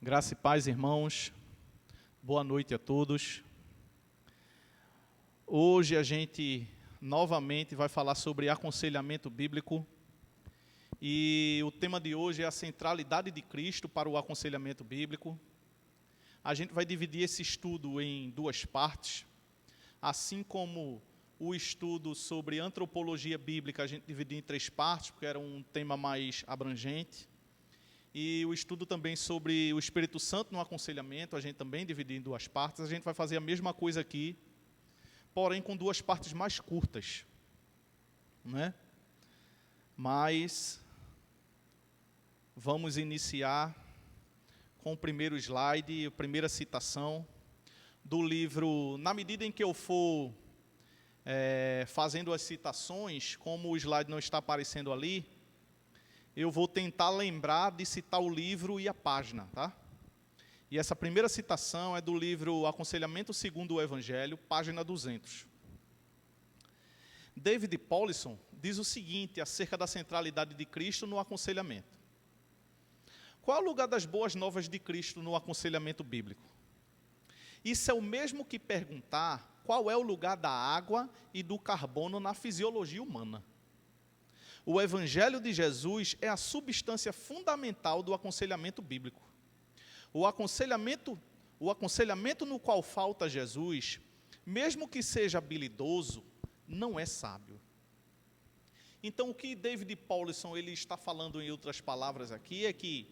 Graça e paz, irmãos. Boa noite a todos. Hoje a gente novamente vai falar sobre aconselhamento bíblico. E o tema de hoje é a centralidade de Cristo para o aconselhamento bíblico. A gente vai dividir esse estudo em duas partes, assim como o estudo sobre antropologia bíblica a gente dividiu em três partes, porque era um tema mais abrangente. E o estudo também sobre o Espírito Santo no aconselhamento, a gente também dividiu em duas partes. A gente vai fazer a mesma coisa aqui, porém com duas partes mais curtas, né? Mas vamos iniciar com o primeiro slide, a primeira citação do livro. Na medida em que eu for fazendo as citações, como o slide não está aparecendo ali, eu vou tentar lembrar de citar o livro e a página, tá? E essa primeira citação é do livro Aconselhamento segundo o Evangelho, página 200. David Powlison diz o seguinte acerca da centralidade de Cristo no aconselhamento. Qual é o lugar das boas novas de Cristo no aconselhamento bíblico? Isso é o mesmo que perguntar qual é o lugar da água e do carbono na fisiologia humana. O Evangelho de Jesus é a substância fundamental do aconselhamento bíblico. O aconselhamento no qual falta Jesus, mesmo que seja habilidoso, não é sábio. Então, o que David Powlison ele está falando em outras palavras aqui é que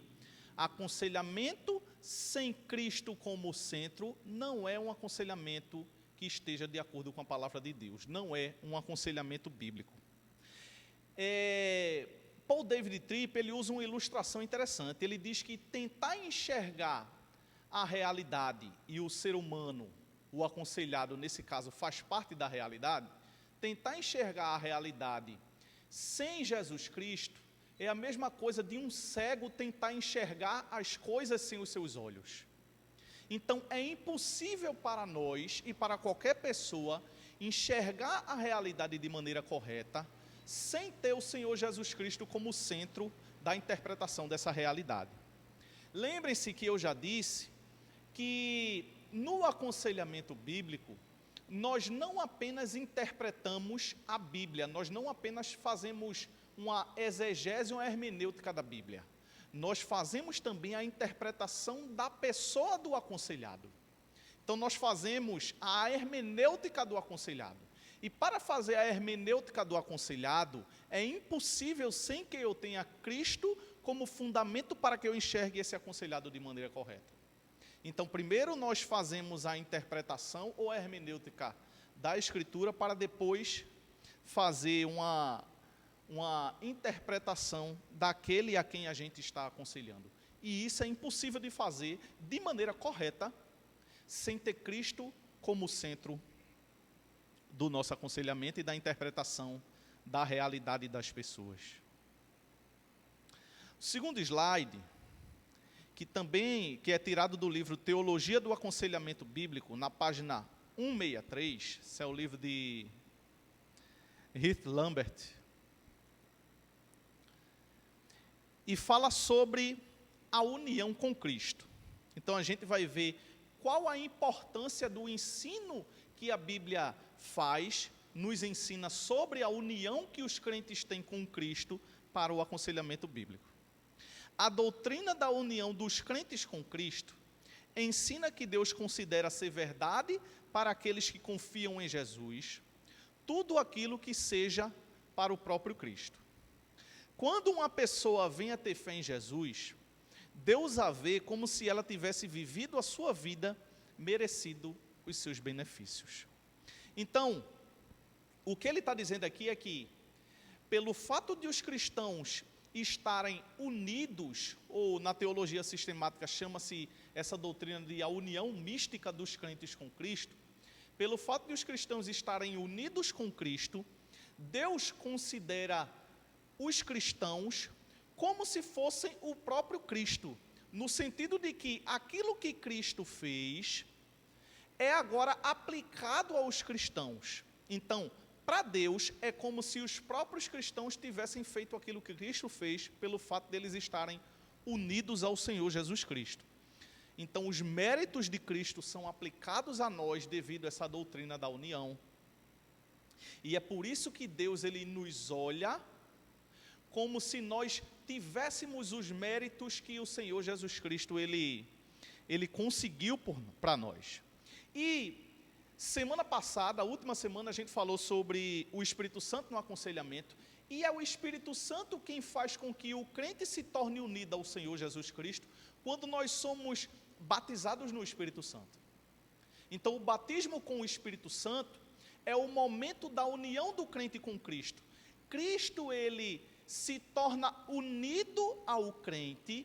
aconselhamento sem Cristo como centro não é um aconselhamento que esteja de acordo com a palavra de Deus, não é um aconselhamento bíblico. Paul David Tripp ele usa uma ilustração interessante. Ele diz que tentar enxergar a realidade e o ser humano, o aconselhado nesse caso faz parte da realidade. Tentar enxergar a realidade sem Jesus Cristo é a mesma coisa de um cego tentar enxergar as coisas sem os seus olhos. Então é impossível para nós e para qualquer pessoa enxergar a realidade de maneira correta sem ter o Senhor Jesus Cristo como centro da interpretação dessa realidade. Lembrem-se que eu já disse que no aconselhamento bíblico, nós não apenas interpretamos a Bíblia, nós não apenas fazemos uma exegese, uma hermenêutica da Bíblia. Nós fazemos também a interpretação da pessoa do aconselhado. Então nós fazemos a hermenêutica do aconselhado. E para fazer a hermenêutica do aconselhado, é impossível sem que eu tenha Cristo como fundamento para que eu enxergue esse aconselhado de maneira correta. Então, primeiro nós fazemos a interpretação ou a hermenêutica da Escritura para depois fazer uma interpretação daquele a quem a gente está aconselhando. E isso é impossível de fazer de maneira correta sem ter Cristo como centro do nosso aconselhamento e da interpretação da realidade das pessoas. O segundo slide, que é tirado do livro Teologia do Aconselhamento Bíblico, na página 163, esse é o livro de Heath Lambert, e fala sobre a união com Cristo. Então a gente vai ver qual a importância do ensino que a Bíblia nos ensina sobre a união que os crentes têm com Cristo para o aconselhamento bíblico. A doutrina da união dos crentes com Cristo ensina que Deus considera ser verdade para aqueles que confiam em Jesus, tudo aquilo que seja para o próprio Cristo. Quando uma pessoa vem a ter fé em Jesus, Deus a vê como se ela tivesse vivido a sua vida, merecido os seus benefícios. Então, o que ele está dizendo aqui é que, pelo fato de os cristãos estarem unidos, ou na teologia sistemática chama-se essa doutrina de a união mística dos crentes com Cristo, pelo fato de os cristãos estarem unidos com Cristo, Deus considera os cristãos como se fossem o próprio Cristo, no sentido de que aquilo que Cristo fez é agora aplicado aos cristãos. Então, para Deus, é como se os próprios cristãos tivessem feito aquilo que Cristo fez, pelo fato deles estarem unidos ao Senhor Jesus Cristo. Então, os méritos de Cristo são aplicados a nós devido a essa doutrina da união. E é por isso que Deus ele nos olha como se nós tivéssemos os méritos que o Senhor Jesus Cristo ele conseguiu para nós. E semana passada, a última semana, a gente falou sobre o Espírito Santo no aconselhamento. E é o Espírito Santo quem faz com que o crente se torne unido ao Senhor Jesus Cristo quando nós somos batizados no Espírito Santo. Então, o batismo com o Espírito Santo é o momento da união do crente com Cristo. Cristo, ele se torna unido ao crente,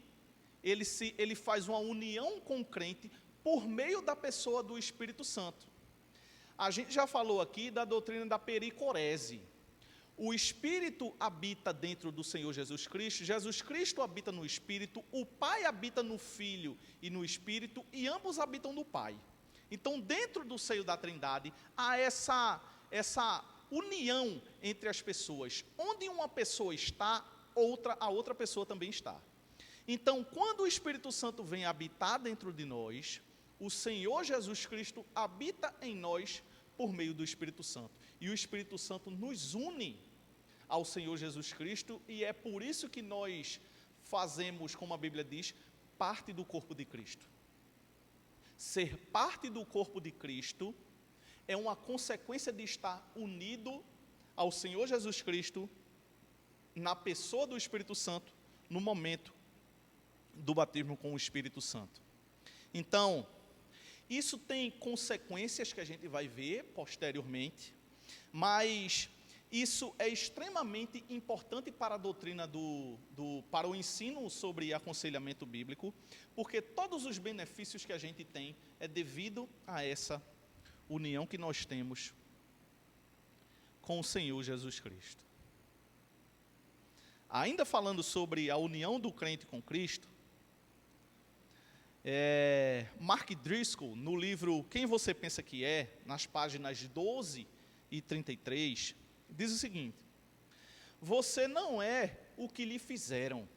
ele faz uma união com o crente por meio da pessoa do Espírito Santo. A gente já falou aqui da doutrina da pericorese. O Espírito habita dentro do Senhor Jesus Cristo habita no Espírito, o Pai habita no Filho e no Espírito, e ambos habitam no Pai. Então, dentro do seio da Trindade, há essa união entre as pessoas. Onde uma pessoa está, a outra pessoa também está. Então, quando o Espírito Santo vem habitar dentro de nós, o Senhor Jesus Cristo habita em nós por meio do Espírito Santo. E o Espírito Santo nos une ao Senhor Jesus Cristo, e é por isso que nós fazemos, como a Bíblia diz, parte do corpo de Cristo. Ser parte do corpo de Cristo é uma consequência de estar unido ao Senhor Jesus Cristo na pessoa do Espírito Santo, no momento do batismo com o Espírito Santo. Então, isso tem consequências que a gente vai ver posteriormente, mas isso é extremamente importante para a doutrina para o ensino sobre aconselhamento bíblico, porque todos os benefícios que a gente tem é devido a essa união que nós temos com o Senhor Jesus Cristo. Ainda falando sobre a união do crente com Cristo, Mark Driscoll, no livro Quem Você Pensa Que É, nas páginas 12 e 33, diz o seguinte: você não é o que lhe fizeram,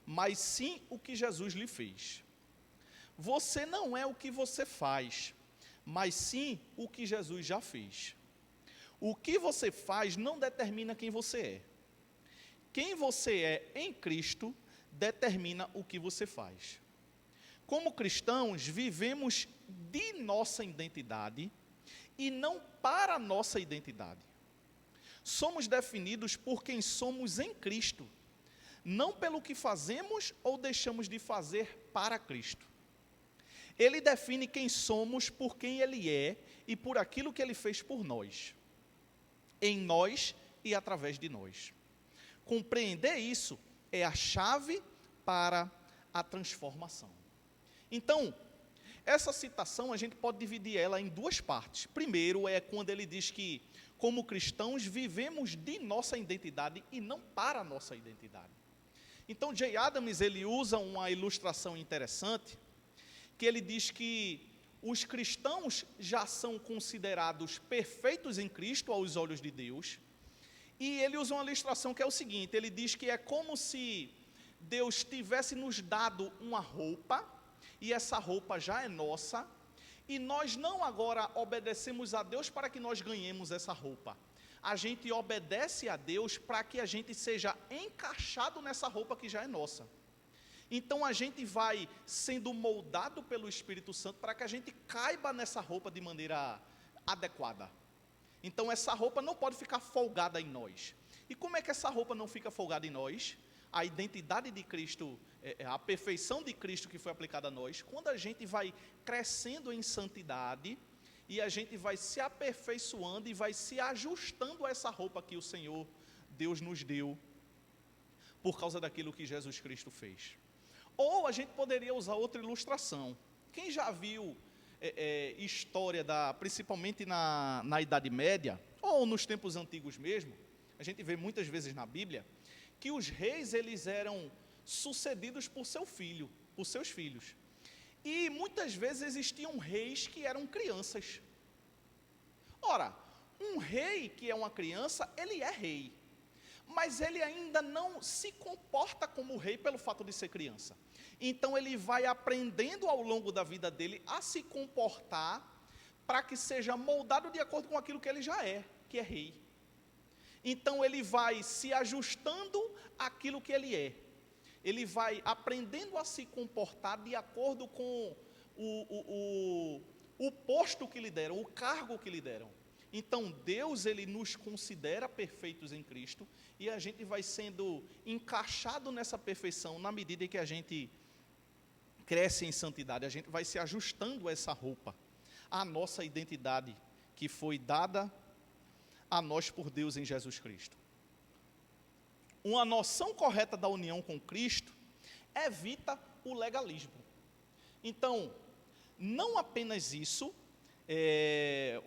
mas sim o que Jesus lhe fez. Você não é o que você faz, mas sim o que Jesus já fez. O que você faz não determina quem você é. Quem você é em Cristo determina o que você faz. Como cristãos, vivemos de nossa identidade e não para nossa identidade. Somos definidos por quem somos em Cristo, não pelo que fazemos ou deixamos de fazer para Cristo. Ele define quem somos por quem Ele é e por aquilo que Ele fez por nós, em nós e através de nós. Compreender isso é a chave para a transformação. Então, essa citação a gente pode dividir ela em duas partes. Primeiro é quando ele diz que, como cristãos, vivemos de nossa identidade e não para a nossa identidade. Então, Jay Adams, ele usa uma ilustração interessante, que ele diz que os cristãos já são considerados perfeitos em Cristo aos olhos de Deus, e ele usa uma ilustração que é o seguinte: ele diz que é como se Deus tivesse nos dado uma roupa, e essa roupa já é nossa, e nós não agora obedecemos a Deus para que nós ganhemos essa roupa. A gente obedece a Deus para que a gente seja encaixado nessa roupa que já é nossa. Então a gente vai sendo moldado pelo Espírito Santo para que a gente caiba nessa roupa de maneira adequada. Então essa roupa não pode ficar folgada em nós. E como é que essa roupa não fica folgada em nós? A identidade de Cristo, a perfeição de Cristo que foi aplicada a nós, quando a gente vai crescendo em santidade e a gente vai se aperfeiçoando e vai se ajustando a essa roupa que o Senhor, Deus nos deu, por causa daquilo que Jesus Cristo fez. Ou a gente poderia usar outra ilustração. Quem já viu história, principalmente na Idade Média, ou nos tempos antigos mesmo, a gente vê muitas vezes na Bíblia, que os reis eles eram sucedidos por seus filhos. E muitas vezes existiam reis que eram crianças. Ora, um rei que é uma criança, ele é rei, mas ele ainda não se comporta como rei pelo fato de ser criança. Então ele vai aprendendo ao longo da vida dele a se comportar para que seja moldado de acordo com aquilo que ele já é, que é rei. Então ele vai se ajustando àquilo que ele é. Ele vai aprendendo a se comportar de acordo com o posto que lhe deram, o cargo que lhe deram. Então Deus, ele nos considera perfeitos em Cristo, e a gente vai sendo encaixado nessa perfeição na medida em que a gente cresce em santidade. A gente vai se ajustando a essa roupa, a nossa identidade que foi dada a nós por Deus em Jesus Cristo. Uma noção correta da união com Cristo evita o legalismo. Então, não apenas isso,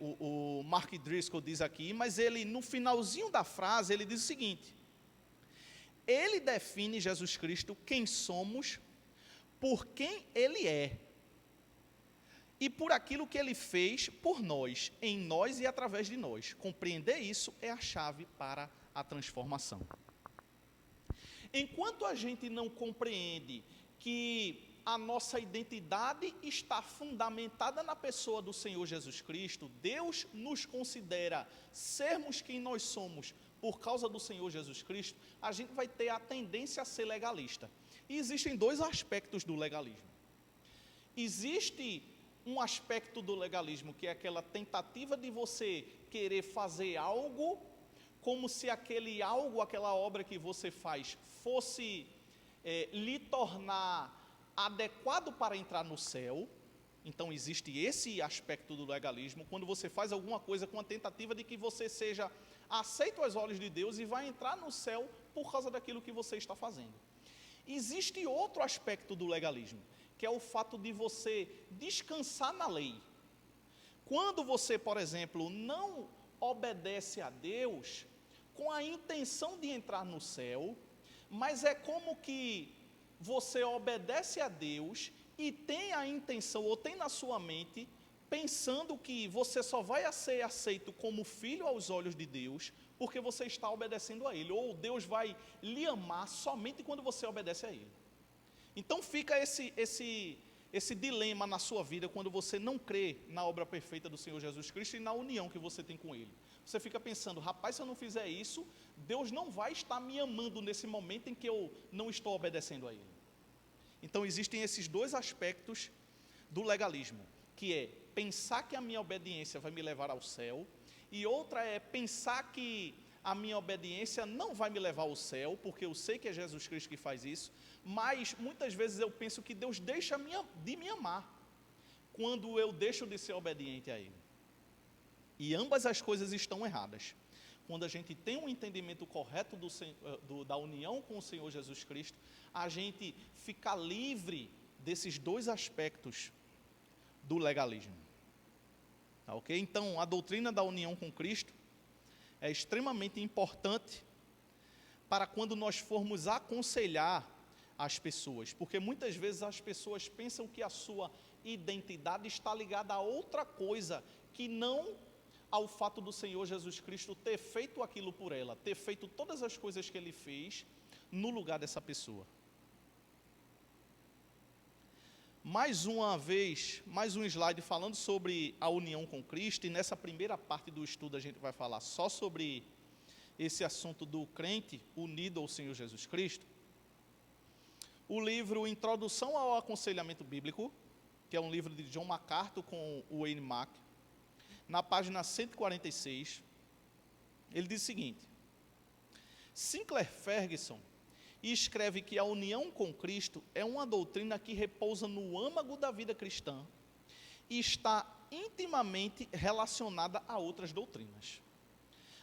o Mark Driscoll diz aqui, mas ele, no finalzinho da frase, ele diz o seguinte: ele define Jesus Cristo quem somos, por quem ele é, e por aquilo que ele fez por nós, em nós e através de nós. Compreender isso é a chave para a transformação. Enquanto a gente não compreende que a nossa identidade está fundamentada na pessoa do Senhor Jesus Cristo, Deus nos considera sermos quem nós somos por causa do Senhor Jesus Cristo, a gente vai ter a tendência a ser legalista. E existem dois aspectos do legalismo. Existe um aspecto do legalismo, que é aquela tentativa de você querer fazer algo como se aquele algo, aquela obra que você faz, fosse lhe tornar adequado para entrar no céu. Então existe esse aspecto do legalismo, quando você faz alguma coisa com a tentativa de que você seja aceito aos olhos de Deus e vai entrar no céu por causa daquilo que você está fazendo. Existe outro aspecto do legalismo, que é o fato de você descansar na lei. Quando você, por exemplo, não obedece a Deus com a intenção de entrar no céu, mas é como que você obedece a Deus e tem a intenção, ou tem na sua mente, pensando que você só vai ser aceito como filho aos olhos de Deus, porque você está obedecendo a Ele, ou Deus vai lhe amar somente quando você obedece a Ele. Então fica esse dilema na sua vida, quando você não crê na obra perfeita do Senhor Jesus Cristo e na união que você tem com Ele. Você fica pensando: rapaz, se eu não fizer isso, Deus não vai estar me amando nesse momento em que eu não estou obedecendo a Ele. Então existem esses dois aspectos do legalismo, que é pensar que a minha obediência vai me levar ao céu, e outra é pensar que a minha obediência não vai me levar ao céu, porque eu sei que é Jesus Cristo que faz isso, mas muitas vezes eu penso que Deus deixa de me amar quando eu deixo de ser obediente a Ele. E ambas as coisas estão erradas. Quando a gente tem um entendimento correto da união com o Senhor Jesus Cristo, a gente fica livre desses dois aspectos do legalismo. Tá, ok? Então, a doutrina da união com Cristo é extremamente importante para quando nós formos aconselhar as pessoas, porque muitas vezes as pessoas pensam que a sua identidade está ligada a outra coisa, que não ao fato do Senhor Jesus Cristo ter feito aquilo por ela, ter feito todas as coisas que Ele fez no lugar dessa pessoa. Mais uma vez, mais um slide falando sobre a união com Cristo, e nessa primeira parte do estudo a gente vai falar só sobre esse assunto do crente unido ao Senhor Jesus Cristo. O livro Introdução ao Aconselhamento Bíblico, que é um livro de John MacArthur com o Wayne Mack, na página 146, ele diz o seguinte: Sinclair Ferguson escreve que a união com Cristo é uma doutrina que repousa no âmago da vida cristã e está intimamente relacionada a outras doutrinas.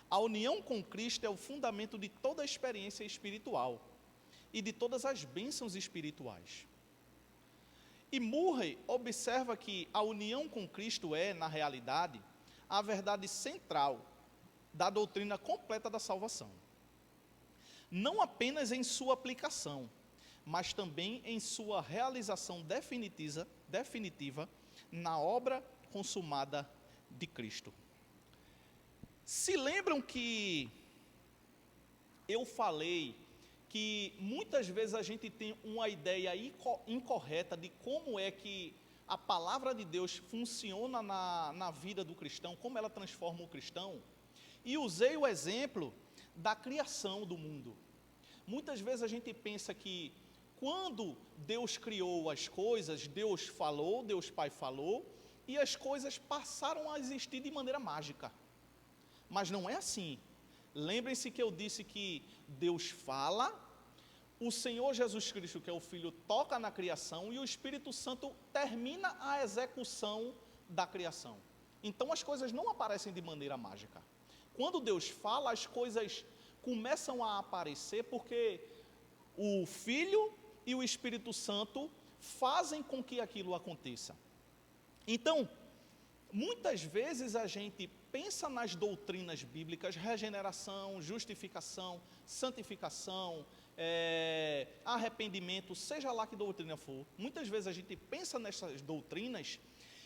A união com Cristo é o fundamento de toda a experiência espiritual e de todas as bênçãos espirituais. E Murray observa que a união com Cristo é, na realidade, a verdade central da doutrina completa da salvação. Não apenas em sua aplicação, mas também em sua realização definitiva na obra consumada de Cristo. Se lembram que eu falei que muitas vezes a gente tem uma ideia incorreta de como é que a palavra de Deus funciona na vida do cristão, como ela transforma o cristão, e usei o exemplo da criação do mundo. Muitas vezes a gente pensa que quando Deus criou as coisas, Deus falou, Deus Pai falou, e as coisas passaram a existir de maneira mágica. Mas não é assim. Lembrem-se que eu disse que Deus fala, o Senhor Jesus Cristo, que é o Filho, toca na criação e o Espírito Santo termina a execução da criação. Então as coisas não aparecem de maneira mágica. Quando Deus fala, as coisas começam a aparecer porque o Filho e o Espírito Santo fazem com que aquilo aconteça. Então, muitas vezes a gente pensa nas doutrinas bíblicas, regeneração, justificação, santificação, arrependimento, seja lá que doutrina for. Muitas vezes a gente pensa nessas doutrinas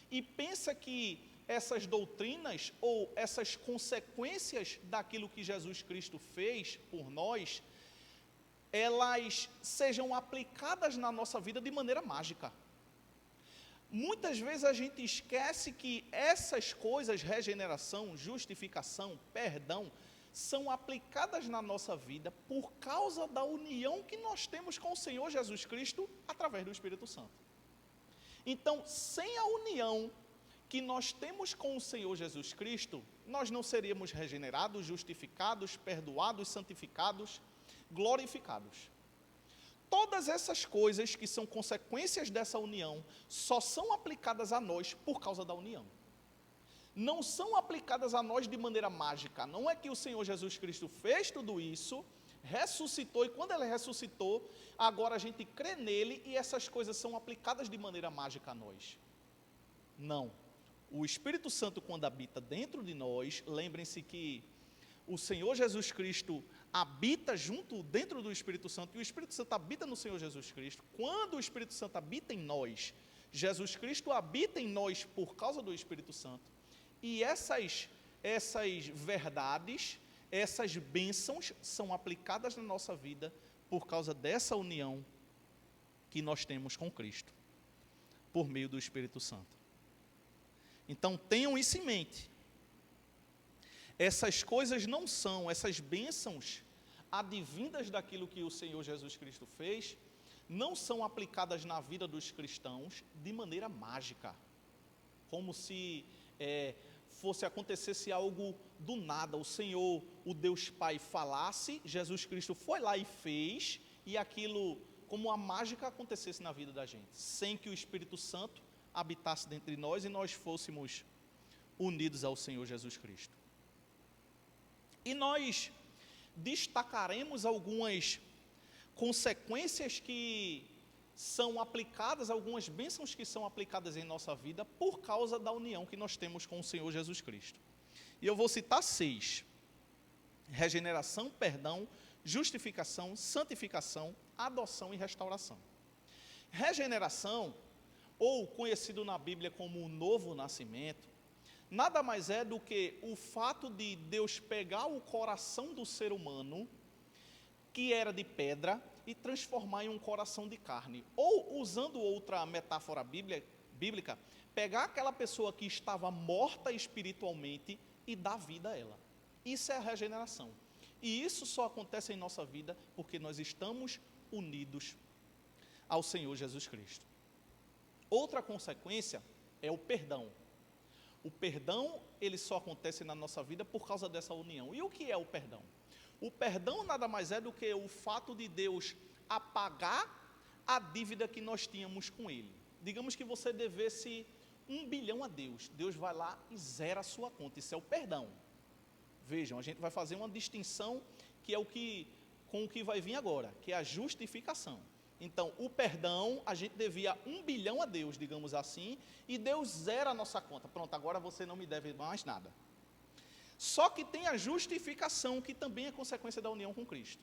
e pensa que essas doutrinas ou essas consequências daquilo que Jesus Cristo fez por nós, elas sejam aplicadas na nossa vida de maneira mágica. Muitas vezes a gente esquece que essas coisas, regeneração, justificação, perdão, são aplicadas na nossa vida por causa da união que nós temos com o Senhor Jesus Cristo através do Espírito Santo. Então, sem a união que nós temos com o Senhor Jesus Cristo, nós não seríamos regenerados, justificados, perdoados, santificados, glorificados. Todas essas coisas que são consequências dessa união só são aplicadas a nós por causa da união. Não são aplicadas a nós de maneira mágica. Não é que o Senhor Jesus Cristo fez tudo isso, ressuscitou, e quando Ele ressuscitou, agora a gente crê nele e essas coisas são aplicadas de maneira mágica a nós. Não. O Espírito Santo, quando habita dentro de nós, lembrem-se que o Senhor Jesus Cristo habita dentro do Espírito Santo, e o Espírito Santo habita no Senhor Jesus Cristo. Quando o Espírito Santo habita em nós, Jesus Cristo habita em nós por causa do Espírito Santo. E essas verdades, essas bênçãos são aplicadas na nossa vida por causa dessa união que nós temos com Cristo, por meio do Espírito Santo. Então tenham isso em mente. Essas coisas não são, essas bênçãos advindas daquilo que o Senhor Jesus Cristo fez, não são aplicadas na vida dos cristãos de maneira mágica, como se acontecesse algo do nada. O Senhor, o Deus Pai, falasse, Jesus Cristo foi lá e fez, e aquilo, como a mágica, acontecesse na vida da gente, sem que o Espírito Santo habitasse dentro de nós e nós fôssemos unidos ao Senhor Jesus Cristo. E nós destacaremos algumas consequências que são aplicadas, algumas bênçãos que são aplicadas em nossa vida por causa da união que nós temos com o Senhor Jesus Cristo. E eu vou citar 6. Regeneração, perdão, justificação, santificação, adoção e restauração. Regeneração, ou conhecido na Bíblia como o novo nascimento, nada mais é do que o fato de Deus pegar o coração do ser humano, que era de pedra, e transformar em um coração de carne. Ou, usando outra metáfora bíblica, pegar aquela pessoa que estava morta espiritualmente e dar vida a ela. Isso é a regeneração. E isso só acontece em nossa vida porque nós estamos unidos ao Senhor Jesus Cristo. Outra consequência é o perdão. O perdão, ele só acontece na nossa vida por causa dessa união. E o que é o perdão? O perdão nada mais é do que o fato de Deus apagar a dívida que nós tínhamos com Ele. Digamos que você devesse 1 bilhão a Deus. Deus vai lá e zera a sua conta. Isso é o perdão. Vejam, a gente vai fazer uma distinção que é com o que vai vir agora, que é a justificação. Então, o perdão, a gente devia 1 bilhão a Deus, digamos assim, e Deus zera a nossa conta. Pronto, agora você não me deve mais nada. Só que tem a justificação, que também é consequência da união com Cristo.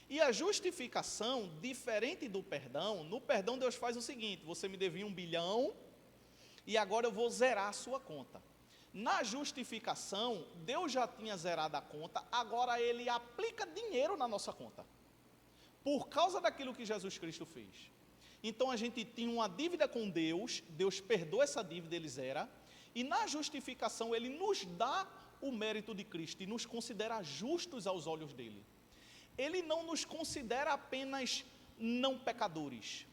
E a justificação, diferente do perdão, no perdão Deus faz o seguinte: você me devia 1 bilhão e agora eu vou zerar a sua conta. Na justificação, Deus já tinha zerado a conta, agora Ele aplica dinheiro na nossa conta. por causa daquilo que Jesus Cristo fez. Então a gente tinha uma dívida com Deus, Deus perdoa essa dívida, ele zera, e na justificação ele nos dá o mérito de Cristo e nos considera justos aos olhos dele. Ele não nos considera apenas não pecadores,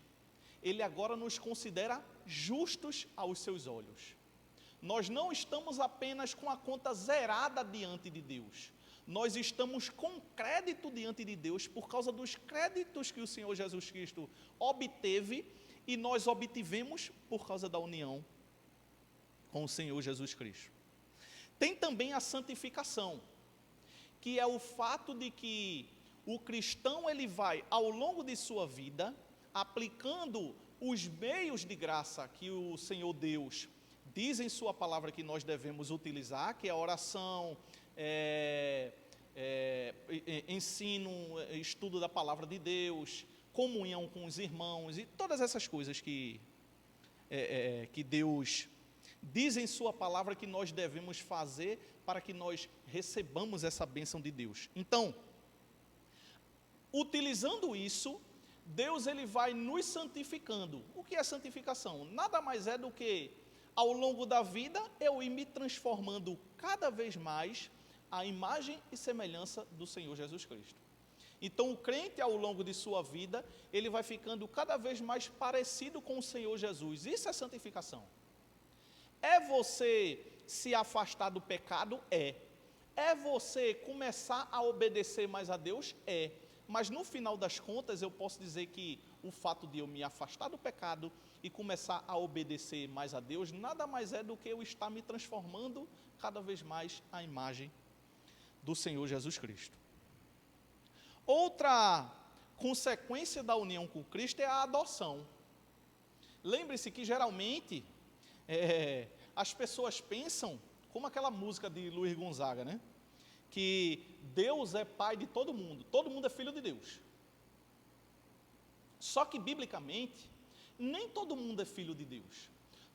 ele agora nos considera justos aos seus olhos. Nós não estamos apenas com a conta zerada diante de Deus, nós estamos com crédito diante de Deus por causa dos créditos que o Senhor Jesus Cristo obteve e nós obtivemos por causa da união com o Senhor Jesus Cristo. Tem também a santificação, que é o fato de que o cristão ele vai, ao longo de sua vida, aplicando os meios de graça que o Senhor Deus diz em sua palavra que nós devemos utilizar, que é a oração, ensino, estudo da palavra de Deus, comunhão com os irmãos e todas essas coisas que Deus diz em sua palavra que nós devemos fazer para que nós recebamos essa bênção de Deus. Então, utilizando isso, Deus ele vai nos santificando. O que é santificação? Nada mais é do que, ao longo da vida, eu ir me transformando cada vez mais à imagem e semelhança do Senhor Jesus Cristo. Então, o crente, ao longo de sua vida, ele vai ficando cada vez mais parecido com o Senhor Jesus. Isso é santificação. É você se afastar do pecado? É. É você começar a obedecer mais a Deus? É. Mas no final das contas, eu posso dizer que o fato de eu me afastar do pecado e começar a obedecer mais a Deus, nada mais é do que eu estar me transformando cada vez mais à imagem do Senhor Jesus Cristo. Outra consequência da união com Cristo é a adoção. Lembre-se que geralmente as pessoas pensam, como aquela música de Luiz Gonzaga, né? Que Deus é pai de todo mundo é filho de Deus. Só que, biblicamente, nem todo mundo é filho de Deus.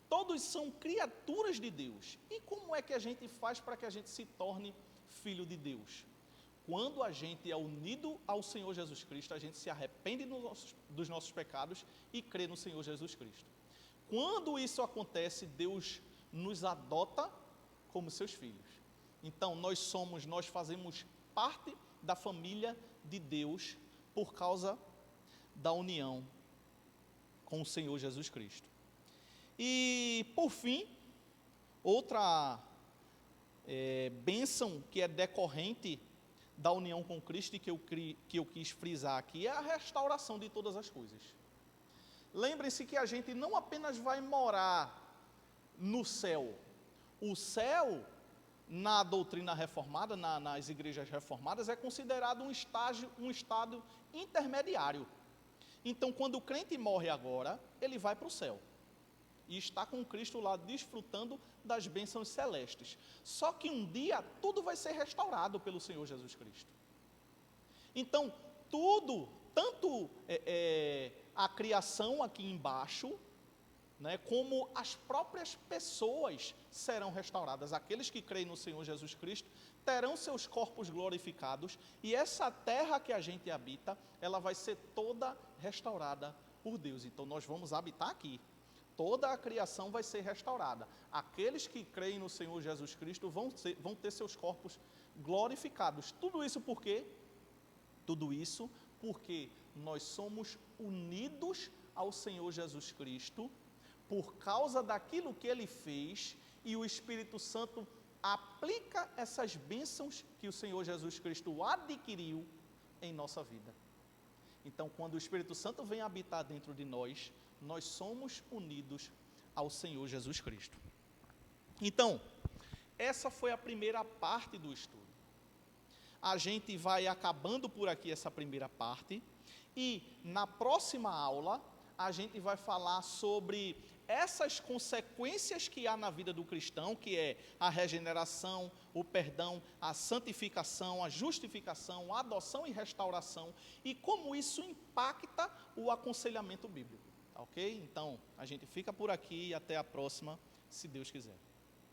Todos são criaturas de Deus. E como é que a gente faz para que a gente se torne filho de Deus? Quando a gente é unido ao Senhor Jesus Cristo, a gente se arrepende dos nossos pecados e crê no Senhor Jesus Cristo. Quando isso acontece, Deus nos adota como seus filhos. Então, nós fazemos parte da família de Deus por causa da união com o Senhor Jesus Cristo. E, por fim, outra bênção que é decorrente da união com Cristo e que eu quis frisar aqui é a restauração de todas as coisas. Lembrem-se que a gente não apenas vai morar no céu. O céu, na doutrina reformada, nas igrejas reformadas, é considerado um estado intermediário. Então, quando o crente morre agora, ele vai para o céu. E está com Cristo lá, desfrutando das bênçãos celestes. Só que um dia, tudo vai ser restaurado pelo Senhor Jesus Cristo. Então, tudo, tanto a criação aqui embaixo, né, como as próprias pessoas serão restauradas. Aqueles que creem no Senhor Jesus Cristo terão seus corpos glorificados, e essa terra que a gente habita, ela vai ser toda restaurada por Deus. Então nós vamos habitar aqui, toda a criação vai ser restaurada. Aqueles que creem no Senhor Jesus Cristo vão ter seus corpos glorificados. Tudo isso por quê? Tudo isso porque nós somos unidos ao Senhor Jesus Cristo por causa daquilo que Ele fez, e o Espírito Santo aplica essas bênçãos que o Senhor Jesus Cristo adquiriu em nossa vida. Então, quando o Espírito Santo vem habitar dentro de nós, nós somos unidos ao Senhor Jesus Cristo. Então, essa foi a primeira parte do estudo. A gente vai acabando por aqui essa primeira parte, e na próxima aula a gente vai falar sobre essas consequências que há na vida do cristão, que é a regeneração, o perdão, a santificação, a justificação, a adoção e restauração, e como isso impacta o aconselhamento bíblico. Tá ok? Então, a gente fica por aqui e até a próxima, se Deus quiser.